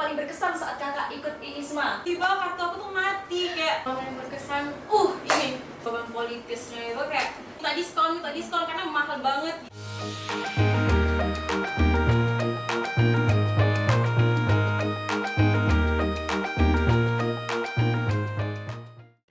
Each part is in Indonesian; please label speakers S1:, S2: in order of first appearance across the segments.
S1: paling berkesan saat kakak ikut IISMA?
S2: Tiba kartu aku tuh mati, kayak yang berkesan ini beban politisnya itu kayak minta diskon karena mahal banget.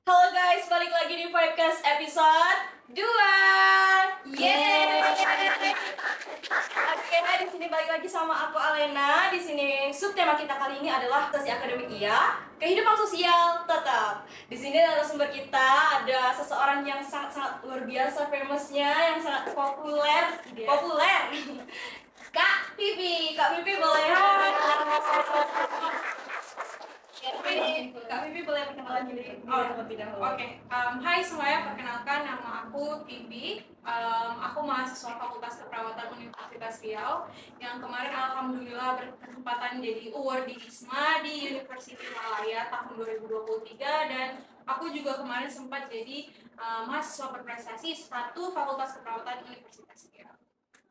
S1: Halo guys, balik lagi di Vibecast episode 2. Yeay. Oke, di sini balik lagi sama aku Alena. Di sini subtema kita kali ini adalah prestasi akademik iya, kehidupan sosial tetap. Di sini narasumber kita ada seseorang yang sangat-sangat luar biasa, famousnya, yang sangat populer. Kak Vivi boleh. Kak Vivi boleh perkenalan diri terlebih dahulu.
S2: Oke. Hai semuanya, perkenalkan nama aku Vivi. Aku mahasiswa Fakultas Keperawatan Universitas Riau yang kemarin alhamdulillah berkesempatan jadi award di IISMA di University Malaya tahun 2023, dan aku juga kemarin sempat jadi mahasiswa berprestasi 1 Fakultas Keperawatan Universitas Riau.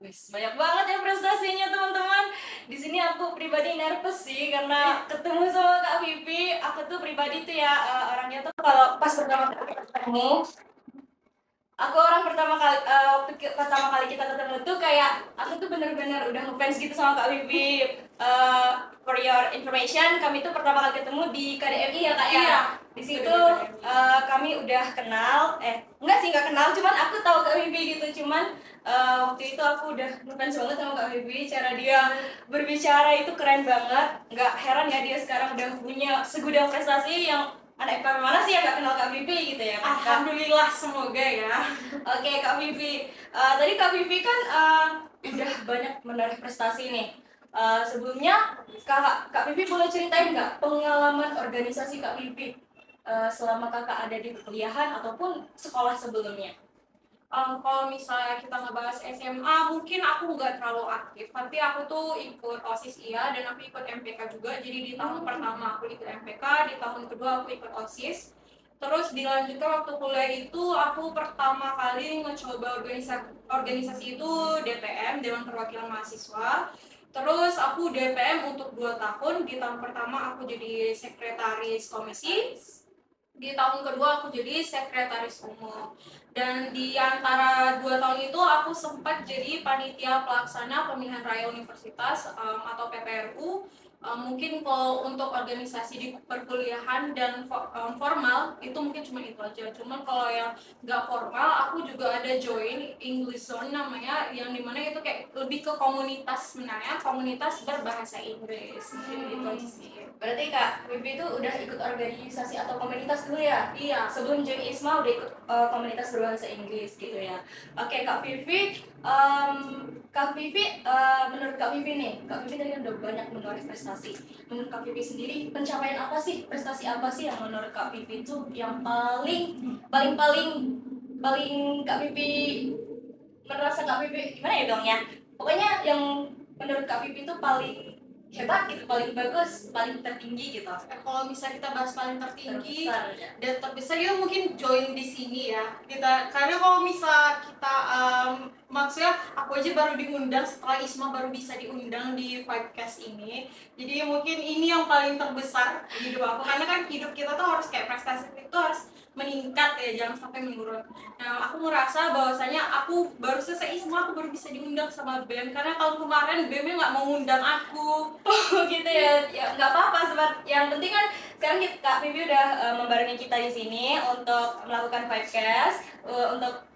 S1: Wis, banyak banget ya prestasinya teman-teman. Di sini aku pribadi nervous sih karena ketemu sama Kak Vivi. Aku tuh pribadi tuh ya orangnya tuh kalau pas pertama kali ketemu, aku orang waktu pertama kali kita ketemu tuh kayak aku tuh bener-bener udah ngefans gitu sama Kak Vivi. For your information, kami tuh pertama kali ketemu di KDMI ya Kak ya.
S2: Iya.
S1: Di situ kami udah kenal, nggak kenal, cuman aku tahu Kak Vivi gitu, cuman waktu itu aku udah ngefans banget sama Kak Vivi. Cara dia berbicara itu keren banget. Nggak heran ya dia sekarang udah punya segudang prestasi yang anak IPA mana sih yang nggak kenal Kak Vivi gitu ya.
S2: Alhamdulillah, semoga ya.
S1: Oke, Kak Vivi. Tadi Kak Vivi kan udah banyak menoreh prestasi nih. Sebelumnya Kak Vivi boleh ceritain nggak pengalaman organisasi Kak Vivi selama kakak ada di perkuliahan ataupun sekolah sebelumnya?
S2: Kalau misalnya kita ngebahas SMA, mungkin aku nggak terlalu aktif, tapi aku tuh ikut OSIS iya, dan aku ikut MPK juga. Jadi di tahun pertama aku ikut MPK, di tahun kedua aku ikut OSIS. Terus dilanjutkan waktu kuliah itu aku pertama kali ngecoba organisasi itu DPM, Dewan Perwakilan Mahasiswa. Terus aku DPM untuk 2 tahun. Di tahun pertama aku jadi sekretaris komisi, di tahun kedua aku jadi sekretaris umum, dan di antara 2 tahun itu aku sempat jadi panitia pelaksana pemilihan raya universitas atau PPRU. Mungkin kalau untuk organisasi di perkuliahan dan formal itu mungkin cuma itu aja. Cuman kalau yang nggak formal aku juga ada join English Zone namanya, yang dimana itu kayak lebih ke komunitas, sebenarnya komunitas berbahasa Inggris. Gitu aja sih.
S1: Berarti Kak Vivi itu udah ikut organisasi atau komunitas dulu ya?
S2: Iya.
S1: Sebelum join ISMA udah ikut komunitas berbahasa Inggris gitu ya. Oke, Kak Vivi, menurut Kak Vivi nih, Kak Vivi tadi kan udah banyak menoreh prestasi. Menurut Kak Vivi sendiri, pencapaian apa sih, prestasi apa sih yang menurut Kak Vivi itu yang paling Kak Vivi merasa Kak Vivi gimana ya dong ya? Pokoknya yang menurut Kak Vivi itu paling hebat gitu, paling bagus, paling tertinggi gitu.
S2: Kalau misalnya kita bahas paling tertinggi
S1: Terbesar, ya.
S2: dan terbesar, ya mungkin join di sini ya kita, karena kalau misal kita maksudnya aku aja baru diundang setelah ISMA, baru bisa diundang di Vibecast ini. Jadi mungkin ini yang paling terbesar di hidup aku, karena kan hidup kita tuh harus kayak prestasi itu harus meningkat ya, jangan sampai menurun. Nah, aku merasa bahwasanya aku baru selesai ISMA, aku baru bisa diundang sama BEM, karena tahun kemarin BEM-nya nggak mau ngundang aku.
S1: Oh gitu ya, ya nggak apa-apa sobat. Yang penting kan sekarang Kak Vivi udah membarengi kita di sini untuk melakukan Vibecast, untuk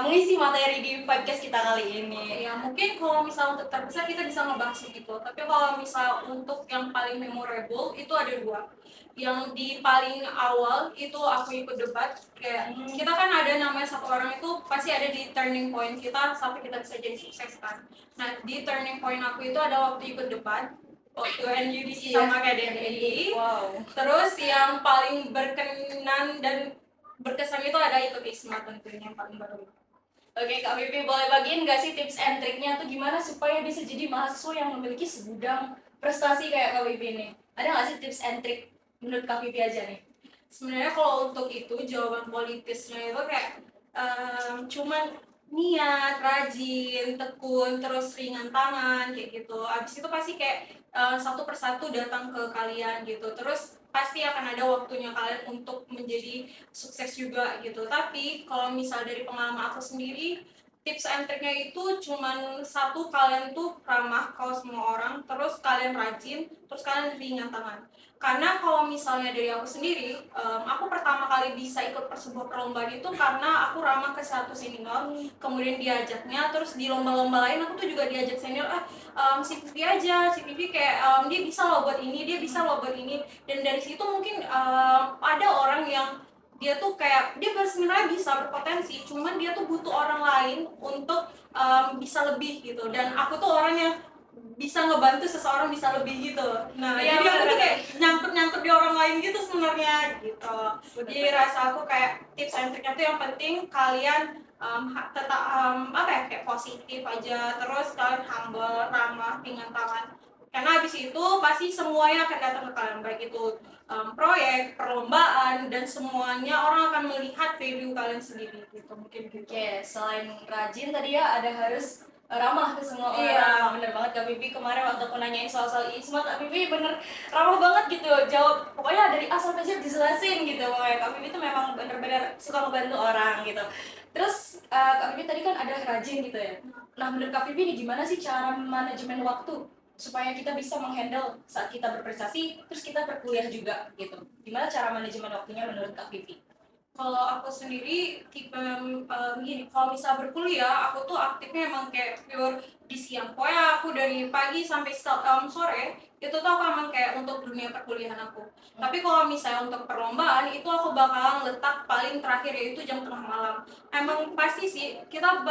S1: mengisi materi di Vibecast kita kali ini.
S2: Ya mungkin kalau misal untuk terbesar kita bisa ngebahas gitu, tapi kalau misal untuk yang paling memorable itu ada 2. Yang di paling awal itu aku ikut debat, kayak kita kan ada namanya satu orang itu pasti ada di turning point kita sampai kita bisa jadi sukses kan. Nah, di turning point aku itu ada waktu ikut debat, waktu NUDC sama KDMI.
S1: Wow.
S2: Terus yang paling berkenan dan berkesan itu ada ikut ISMA, tentunya yang paling baru.
S1: Oke, Kak Vivi boleh bagiin nggak sih tips and triknya tuh gimana supaya bisa jadi mahasiswa yang memiliki segudang prestasi kayak Kak Vivi ini? Ada nggak sih tips and trik menurut Kak Vivi aja nih?
S2: Sebenarnya kalau untuk itu jawaban politisnya itu kayak cuman niat, rajin, tekun, terus ringan tangan kayak gitu. Abis itu pasti kayak satu persatu datang ke kalian gitu. Terus pasti akan ada waktunya kalian untuk menjadi sukses juga gitu. Tapi kalau misal dari pengalaman aku sendiri, tips and triknya itu cuman satu, kalian tuh ramah ke semua orang, terus kalian rajin, terus kalian ringan tangan. Karena kalau misalnya dari aku sendiri, aku pertama kali bisa ikut sebuah perlombaan itu karena aku ramah ke satu senior, kemudian diajaknya, terus di lomba-lomba lain aku tuh juga diajak senior, si Vivi aja, si Vivi kayak dia bisa loh buat ini, dia bisa loh buat ini. Dan dari situ mungkin ada orang yang dia tuh kayak dia sebenarnya bisa berpotensi, cuman dia tuh butuh orang lain untuk bisa lebih gitu. Dan aku tuh orang yang bisa ngebantu seseorang bisa lebih gitu. Nah,
S1: Iya,
S2: jadi aku tuh
S1: bener.
S2: kayak nyangkut di orang lain gitu sebenarnya gitu. Jadi rasa aku kayak tips and triknya tuh yang penting kalian tetap apa ya, kayak positif aja, terus kalian humble, ramah, ringan tangan. Karena habis itu pasti semuanya akan datang ke kalian, baik itu proyek, perlombaan, dan semuanya orang akan melihat value kalian sendiri gitu, mungkin gitu.
S1: Oke, selain rajin tadi ya ada harus ramah ke semua orang.
S2: Iya.
S1: Bener banget Kak Bibi, kemarin waktu aku nanyain soal-soal ISMA, Kak Bibi bener ramah banget gitu, jawab pokoknya dari A sampai Z dijelasin gitu. Pokoknya Kak Bibi tuh memang bener-bener suka ngebantu orang gitu. Terus Kak Bibi tadi kan ada rajin gitu ya. Nah menurut Kak Bibi nih gimana sih cara manajemen waktu supaya kita bisa menghandle saat kita berprestasi, terus kita berkuliah juga gitu. Gimana cara manajemen waktunya menurut Kak Bibi?
S2: Kalau aku sendiri tipe gini, kalau misal berkuliah, aku tuh aktifnya emang kayak pure di siang. Pokoknya aku dari pagi sampai sore, itu tuh aku emang kayak untuk dunia perkuliahan aku. Tapi kalau misalnya untuk perlombaan, itu aku bakalan letak paling terakhir, yaitu jam tengah malam. Emang pasti sih, kita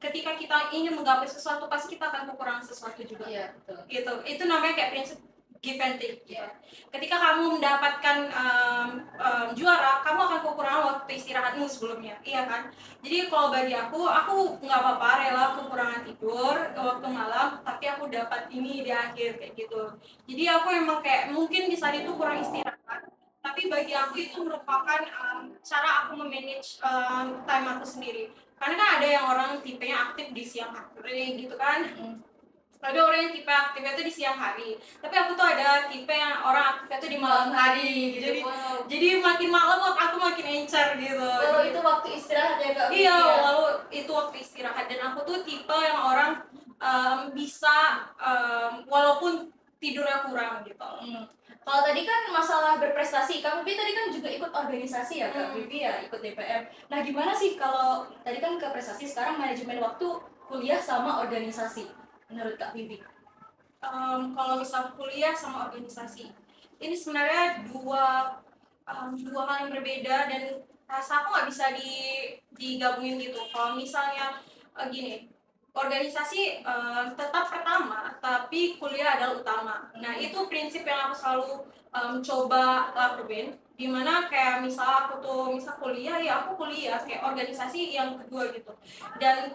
S2: ketika kita ingin menggapai sesuatu, pasti kita akan kekurangan sesuatu juga.
S1: Iya, betul.
S2: Gitu. Itu namanya kayak prinsip give and take gitu. Ketika kamu mendapatkan juara, kamu akan kekurangan waktu istirahatmu sebelumnya, iya kan? Jadi kalau bagi aku nggak apa-apa rela kekurangan tidur waktu malam, tapi aku dapat ini di akhir kayak gitu. Jadi aku emang kayak mungkin di saat itu kurang istirahat, tapi bagi aku itu merupakan cara aku memanage time aku sendiri. Karena kan ada yang orang tipenya aktif di siang hari gitu kan. Ada orang yang tipe aktifnya tuh di siang hari, tapi aku tuh ada tipe yang orang aktifnya tuh di malam hari gitu. Jadi makin malam aku makin encer gitu.
S1: Walau itu waktu istirahat ya Kak.
S2: Iya, lalu itu waktu istirahat, dan aku tuh tipe yang orang bisa walaupun tidurnya kurang gitu.
S1: Kalau tadi kan masalah berprestasi, Kak Bibi tadi kan juga ikut organisasi ya Kak Bibi ya, ikut DPM. Nah gimana sih kalau tadi kan ke prestasi, sekarang manajemen waktu kuliah sama organisasi menurut Kak Bibi?
S2: Kalau misal kuliah sama organisasi, ini sebenarnya dua hal yang berbeda, dan rasa aku nggak bisa digabungin gitu. Kalau misalnya gini, organisasi tetap pertama, tapi kuliah adalah utama. Nah itu prinsip yang aku selalu coba lakuin. Dimana kayak misal aku tuh misal kuliah, ya aku kuliah, kayak organisasi yang kedua gitu. Dan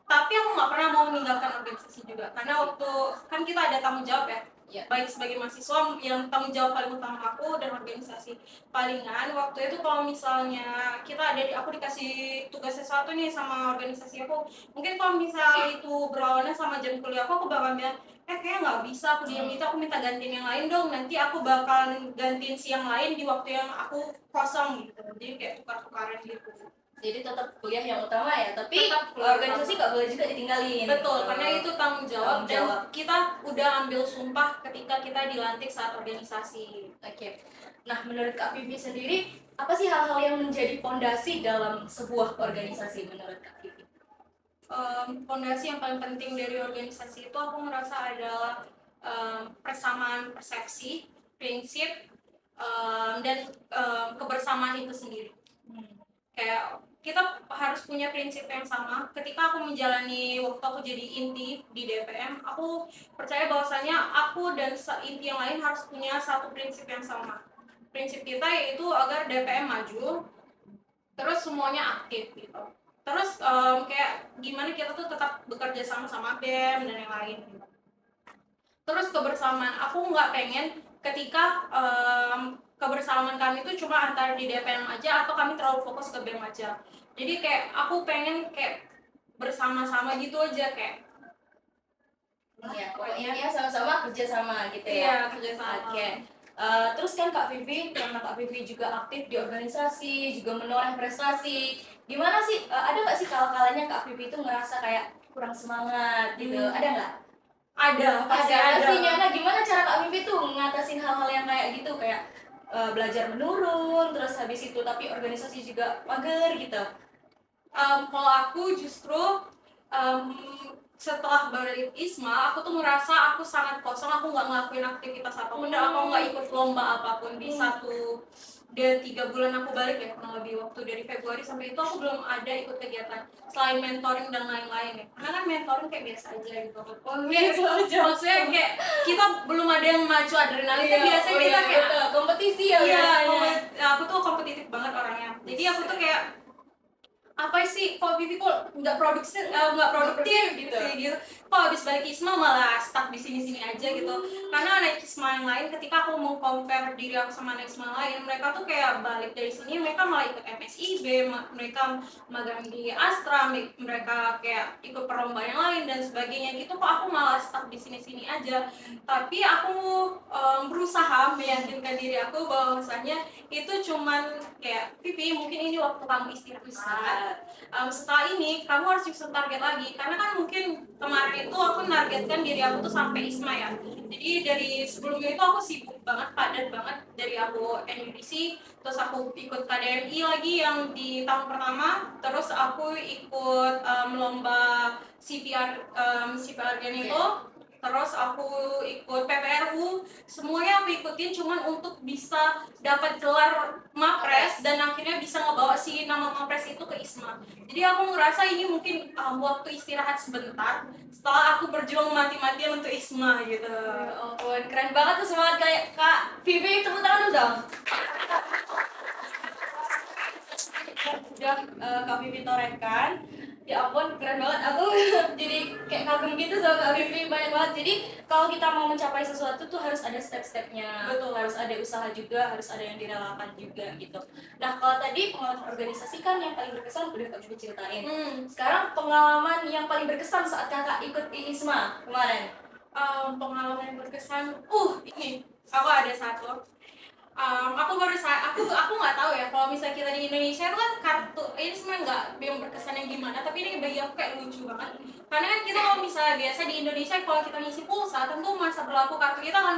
S2: tapi aku nggak pernah mau meninggalkan organisasi juga, karena waktu kan kita ada tanggung jawab ya. Baik sebagai mahasiswa, yang tanggung jawab paling utama aku dan organisasi. Palingan waktu itu kalau misalnya aku dikasih tugas sesuatu nih sama organisasi aku, mungkin kalau misal itu berlawanan sama jam kuliah aku bakal bilang kayaknya nggak bisa aku diam itu, aku minta gantiin yang lain dong, nanti aku bakalan gantiin siang lain di waktu yang aku kosong gitu. Jadi kayak tukar-tukaran gitu.
S1: Jadi tetap kuliah yang utama ya, tapi
S2: Tetap kuliah
S1: organisasi nggak boleh juga ditinggalin.
S2: Betul, karena itu tanggung jawab,
S1: Tanggung jawab.
S2: dan kita udah ambil sumpah ketika kita dilantik saat organisasi.
S1: Oke. Nah menurut Kak Bibi sendiri, apa sih hal-hal yang menjadi fondasi dalam sebuah organisasi menurut Kak Bibi?
S2: Fondasi yang paling penting dari organisasi itu aku merasa adalah persamaan persepsi, prinsip, dan kebersamaan itu sendiri. Kayak kita harus punya prinsip yang sama. Ketika aku menjalani waktu aku jadi inti di DPM, aku percaya bahwasanya aku dan inti yang lain harus punya satu prinsip yang sama. Prinsip kita yaitu agar DPM maju, terus semuanya aktif gitu. Terus kayak gimana kita tuh tetap bekerja sama BEM dan yang lain gitu. Terus kebersamaan, aku nggak pengen ketika kebersamaan kami itu cuma antara di DPM aja, atau kami terlalu fokus ke BEM aja. Jadi kayak aku pengen kayak bersama-sama gitu aja, kayak
S1: Ya, pokoknya ya sama-sama kerja sama gitu ya.
S2: Iya, kerjasama.
S1: Oke. Terus kan Kak Vivi, karena Kak Vivi juga aktif di organisasi, juga menoreh prestasi. Gimana sih, ada nggak sih kala-kalanya Kak Vivi itu ngerasa kayak kurang semangat gitu? Ada nggak?
S2: Ada, pasti ada.
S1: Pastinya. Nah, gimana cara Kak Vivi tuh ngatasin hal-hal yang kayak gitu, kayak belajar menurun, terus habis itu tapi organisasi juga mager gitu.
S2: Kalau aku justru um, setelah balik ISMA, aku tuh merasa aku sangat kosong, aku nggak ngelakuin aktivitas apapun, dan aku nggak ikut lomba apapun di satu dan 3 bulan aku balik ya, kurang lebih waktu dari Februari sampai itu aku belum ada ikut kegiatan selain mentoring dan lain-lain ya. Karena kan mentoring kayak biasa aja gitu.
S1: Biasa aja.
S2: Maksudnya kayak kita belum ada yang maju adrenalin kan biasanya kita kayak
S1: kompetisi ya.
S2: iya,
S1: biasanya.
S2: aku tuh kompetitif banget orangnya. Jadi aku tuh kayak apa sih kok Vivi kok nggak produktif gitu sih gitu, kok habis balik ISMA malah stuck di sini aja gitu. Karena anak ISMA yang lain ketika aku mau compare diri aku sama anak ISMA lain, mereka tuh kayak balik dari sini mereka malah ikut MSIB, mereka magang di Astra, mereka kayak ikut perlombaan yang lain dan sebagainya gitu, kok aku malah stuck di sini aja. Tapi aku berusaha meyakinkan diri aku bahwasanya itu cuman kayak Vivi, mungkin ini waktu kamu istirahat. Setelah ini kamu harus nyusun target lagi, karena kan mungkin kemarin itu aku nargetkan diri aku tuh sampai ISMA ya. Jadi dari sebelumnya itu aku sibuk banget, padat banget, dari aku NUDC, terus aku ikut KDMI lagi yang di tahun pertama, terus aku ikut lomba CPR itu, terus aku ikut PPRU, semuanya aku ikutin cuman untuk bisa dapat gelar Mapres dan akhirnya bisa ngebawa si nama Mapres itu ke ISMA. Jadi aku ngerasa ini mungkin waktu istirahat sebentar setelah aku berjuang mati-matian untuk ISMA gitu.
S1: Ya ampun, keren banget tuh semangat kayak Kak Vivi, tepuk tangan dulu dong. Udah Kak Vivi torehkan. Ya ampun, keren banget. Aku jadi kayak kagum gitu sama Kak Vivi, banyak banget. Jadi kalau kita mau mencapai sesuatu tuh harus ada step-stepnya.
S2: Betul.
S1: Harus ada usaha juga, harus ada yang direlakan juga gitu. Nah, kalau tadi pengalaman organisasi kan yang paling berkesan udah Kak Vivi ceritain. Sekarang pengalaman yang paling berkesan saat Kakak ikut ISMA kemarin.
S2: Pengalaman yang berkesan, ini aku ada satu. Aku nggak tahu ya kalau misalnya kita di Indonesia itu kan kartu ini sebenarnya nggak yang berkesan yang gimana, tapi ini bagi aku kayak lucu banget. Karena kan kita kalau misalnya biasa di Indonesia kalau kita ngisi pulsa tentu masa berlaku kartu kita kan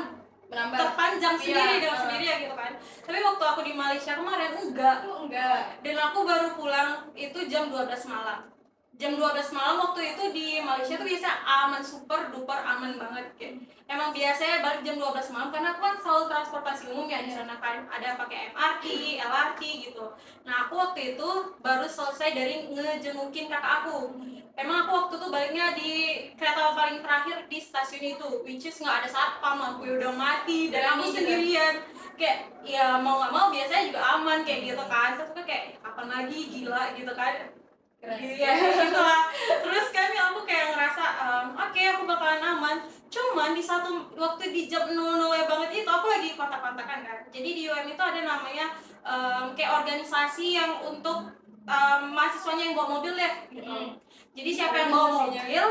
S1: Menambah.
S2: terpanjang sendiri dengan
S1: Iya.
S2: sendiri ya gitu kan. Tapi waktu aku di Malaysia kemarin enggak. Dan aku baru pulang itu jam 12 malam. Jam 12 malam waktu itu di Malaysia tuh biasa aman, super duper aman banget kayak. Emang biasanya balik jam 12 malam karena aku kan selalu transportasi umum ya di sana kan, ada pakai MRT, LRT gitu. Nah, aku waktu itu baru selesai dari ngejengukin kakak aku. Emang aku waktu itu baliknya di kereta paling terakhir di stasiun itu, which is nggak ada satpam, lampu udah mati dan aku sendirian. Kayak ya mau nggak mau biasanya juga aman kayak gitu kan. Terus aku kayak kapan lagi gila gitu kan. Iya gitu lah. Terus kan aku kayak ngerasa oke, aku bakalan aman. Cuman di satu waktu di jam 00 banget itu aku lagi kontak-kontakan kan. Jadi di UM itu ada namanya kayak organisasi yang untuk mahasiswanya yang bawa mobil ya gitu. Jadi siapa yang bawa mobil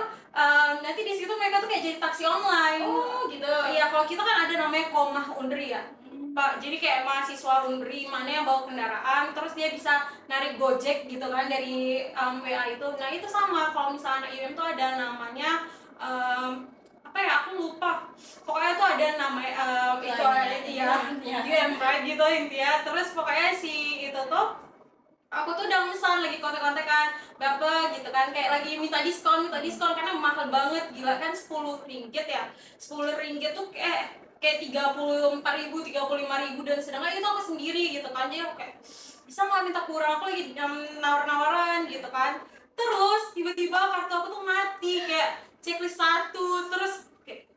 S2: nanti di situ mereka tuh kayak jadi taksi online.
S1: Oh gitu.
S2: Iya, kalau kita kan ada namanya Komah Undri ya. Pak, jadi kayak mahasiswa Undri mana yang bawa kendaraan, terus dia bisa narik Gojek gitu kan dari WA itu. Nah itu sama, kalau misalnya anak UM tuh ada namanya apa ya, aku lupa. Pokoknya tuh ada namanya itu UM right gitu intinya. Terus pokoknya si itu tuh aku tuh udah pesan lagi kontak-kontakan berapa gitu kan, kayak lagi minta diskon karena mahal banget gila kan, 10 ringgit ya, 10 ringgit tuh kayak 34.000, 35.000, dan sedangkan itu aku sendiri gitu kan. Jadi aku kayak bisa nggak minta kurang, aku lagi nawar-nawaran gitu kan. Terus tiba-tiba kartu aku tuh mati, kayak checklist satu, terus kayak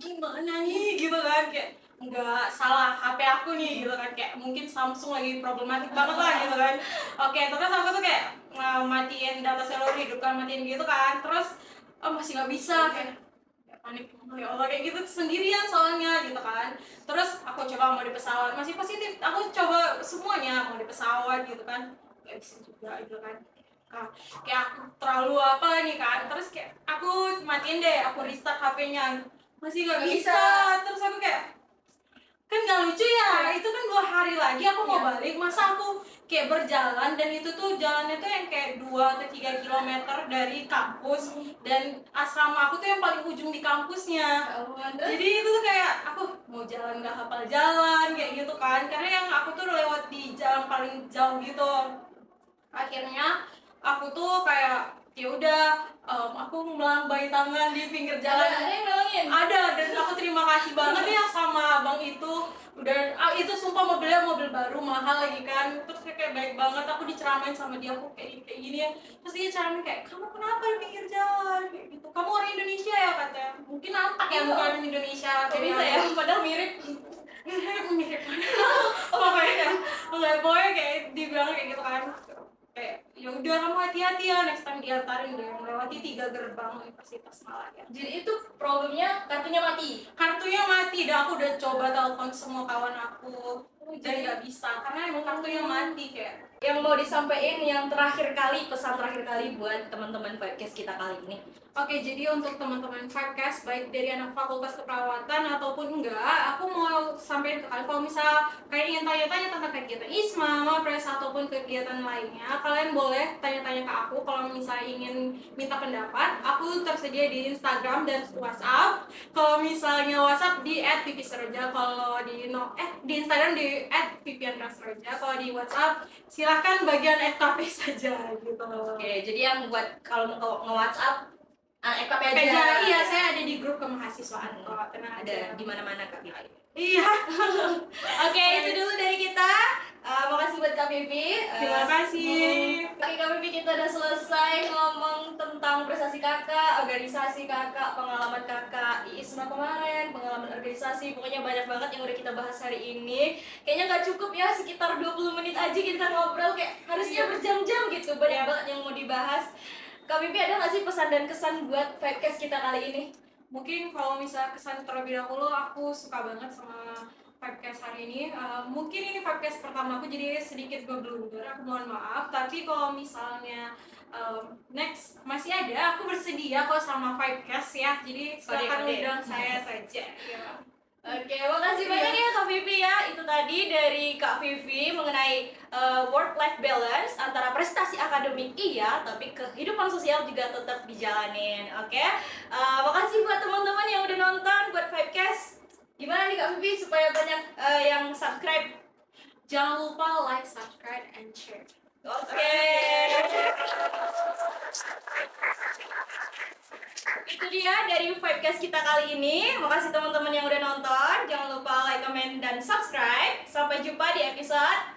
S2: gimana nih gitu kan, kayak nggak salah HP aku nih gitu kan, kayak mungkin Samsung lagi problematik banget lah gitu kan. Oke, terus aku tuh kayak matiin data seluler hidup kan, matiin gitu kan, terus masih nggak bisa, kayak panik, ya Allah kayak gitu sendirian soalnya gitu kan. Terus aku coba mau di pesawat, masih positif, aku coba semuanya mau di pesawat gitu kan, nggak bisa juga gitu kan. kayak aku terlalu apa nih kan, terus kayak aku matiin deh, aku restart HP-nya masih nggak bisa. Terus aku kayak kan nggak lucu ya, itu kan 2 hari lagi aku mau balik, masa aku kayak berjalan, dan itu tuh jalannya tuh yang kayak 2 atau 3 kilometer dari kampus, dan asrama aku tuh yang paling ujung di kampusnya. Jadi itu tuh kayak aku mau jalan nggak hafal jalan kayak gitu kan, karena yang aku tuh lewat di jalan paling jauh gitu. Akhirnya aku tuh kayak ya udah, aku melambai tangan di pinggir jalan.
S1: Ada yang nolongin?
S2: Ada, dan aku terima kasih banget ya sama abang itu. Udah, itu sumpah mobilnya mobil baru mahal lagi kan, terus dia kayak baik banget. Aku diceramain sama dia, aku kayak gini ya, terus dia ceramain kayak, kamu kenapa di pinggir jalan kayak gitu, kamu orang Indonesia ya katanya, mungkin nampak ya bukan Indonesia
S1: Kok bisa ya? Padahal mirip.
S2: mirip pokoknya nggak boleh kayak dibilang kayak gitu kan, kayak ya udah kamu hati-hati ya, next time diantarin deh melewati 3 gerbang Universitas Malaya.
S1: Jadi itu problemnya kartunya mati.
S2: Kartunya mati, dan aku udah coba telepon semua kawan aku dan nggak bisa karena emang kartunya mati. Kayak
S1: Yang mau disampaikan yang terakhir kali, pesan terakhir kali buat teman-teman podcast kita kali ini.
S2: Oke, jadi untuk teman-teman Vibecast, baik dari anak fakultas keperawatan ataupun enggak, aku mau sampaikan ke kalian, kalau misal kalian ingin tanya-tanya tentang kegiatan ISMA, MAPRES, ataupun kegiatan lainnya, kalian boleh tanya-tanya ke aku. Kalau misalnya ingin minta pendapat, aku tersedia di Instagram dan WhatsApp. Kalau misalnya WhatsApp di @viviseroja, kalau di Instagram di @vivianrasroja, kalau di WhatsApp silahkan bagian FKP saja gitu.
S1: Oke, jadi yang buat kalau mau nge-WhatsApp FKP aja.
S2: Iya, saya ada di grup kemahasiswaan kok, tenang
S1: Ada
S2: aja.
S1: di mana-mana Kak Vivi.
S2: Iya.
S1: Oke, itu dulu dari kita. Makasih buat Kak Vivi.
S2: Terima kasih.
S1: Oke, Kak Vivi, kita udah selesai ngomong tentang prestasi kakak, organisasi kakak, pengalaman kakak di ISMA kemarin, pengalaman organisasi, pokoknya banyak banget yang udah kita bahas hari ini. Kayaknya nggak cukup ya, sekitar 20 menit aja kita ngobrol, kayak harusnya berjam-jam gitu, banyak banget yang mau dibahas. Kak Vivi, ada nggak sih pesan dan kesan buat podcast kita kali ini?
S2: Mungkin kalau misalnya kesan terlebih dahulu, aku suka banget sama Vibecast hari ini. Mungkin ini Vibecast pertama aku, jadi sedikit blunder, aku mohon maaf. Tapi kalau misalnya next masih ada, aku bersedia kok sama Vibecast ya. Jadi silakan
S1: Kode-kode.
S2: undang saya saja. Ya.
S1: Oke, makasih banyak ya Kak Vivi ya. Itu tadi dari Kak Vivi mengenai work-life balance antara prestasi akademik iya, tapi kehidupan sosial juga tetap dijalanin. Oke, makasih buat teman-teman yang udah nonton, buat Vibecast. Gimana nih Kak Vivi supaya banyak yang subscribe?
S2: Jangan lupa like, subscribe, and share.
S1: Oke. Itu dia dari Vibecast kita kali ini. Makasih teman-teman yang udah nonton. Jangan lupa like, comment, dan subscribe. Sampai jumpa di episode